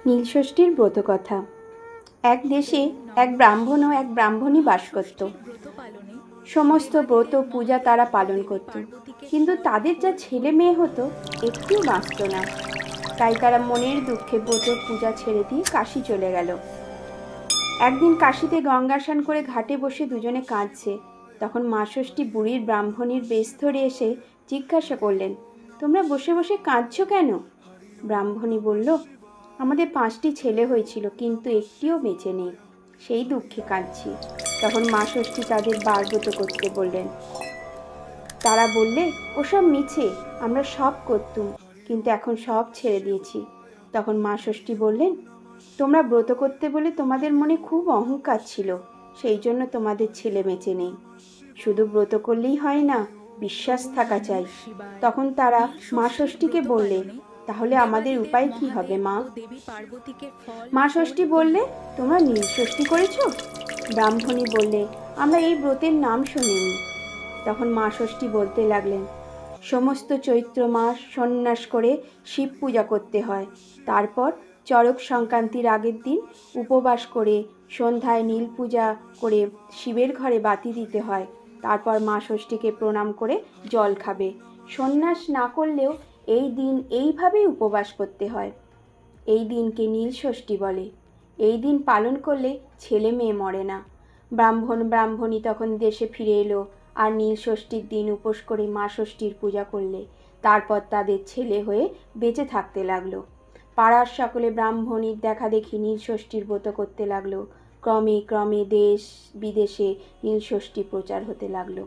নীলষষ্ঠীর ব্রতকথা। এক দেশে এক ব্রাহ্মণ ও এক ব্রাহ্মণী বাস করত। সমস্ত ব্রত পূজা তারা পালন করত, কিন্তু তাদের যা ছেলে মেয়ে হতো একটিও বাঁচত না। তাই তারা মনের দুঃখে ব্রত পূজা ছেড়ে দিয়ে কাশী চলে গেল। একদিন কাশীতে গঙ্গা স্নান করে ঘাটে বসে দুজনে কাঁদছে। তখন মা ষষ্ঠী বুড়ির ব্রাহ্মণীর বেশ ধরে এসে জিজ্ঞাসা করলেন, তোমরা বসে বসে কাঁদছো কেন? ব্রাহ্মণী বলল, আমাদের 5টি ছেলে হয়েছিল, কিন্তু একটিও বেঁচে নেই, সেই দুঃখে কাঁদছি। তখন মা ষষ্ঠী তাদের বারব্রত করতে বললেন। তারা বললে, ওসব মিছে, আমরা সব করতুম, কিন্তু এখন সব ছেড়ে দিয়েছি। তখন মা ষষ্ঠী বললেন, তোমরা ব্রত করতে বলে তোমাদের মনে খুব অহংকার ছিল, সেই জন্য তোমাদের ছেলে বেঁচে নেই। শুধু ব্রত করলেই হয় না, বিশ্বাস থাকা চাই। তখন তারা মা ষষ্ঠীকে বললে, তাহলে আমাদের উপায় কি হবে মা? মা ষষ্ঠী বললে, তোমরা নীলষষ্ঠী করেছ? ব্রাহ্মণী বললে, আমরা এই ব্রতের নাম শুনিনি। তখন মা ষষ্ঠী বলতে লাগলেন, সমস্ত চৈত্র মাস সন্ন্যাস করে শিব পূজা করতে হয়। তারপর চড়ক সংক্রান্তির আগের দিন উপবাস করে সন্ধ্যায় নীল পূজা করে শিবের ঘরে বাতি দিতে হয়। তারপর মা ষষ্ঠীকে প্রণাম করে জল খাবে। সন্ন্যাস না করলেও এই দিন এইভাবেই উপবাস করতে হয়। এই দিনকে নীলষষ্ঠী বলে। এই দিন পালন করলে ছেলে মেয়ে মরে না। ব্রাহ্মণ ব্রাহ্মণী তখন দেশে ফিরে এলো আর নীলষষ্ঠীর দিন উপোস করে মা ষষ্ঠীর পূজা করলে। তারপর তাদের ছেলে হয়ে বেঁচে থাকতে লাগলো। পাড়ার সকলে ব্রাহ্মণীর দেখা দেখি নীলষষ্ঠীর ব্রত করতে লাগলো। ক্রমে ক্রমে দেশ বিদেশে নীলষষ্ঠী প্রচার হতে লাগলো।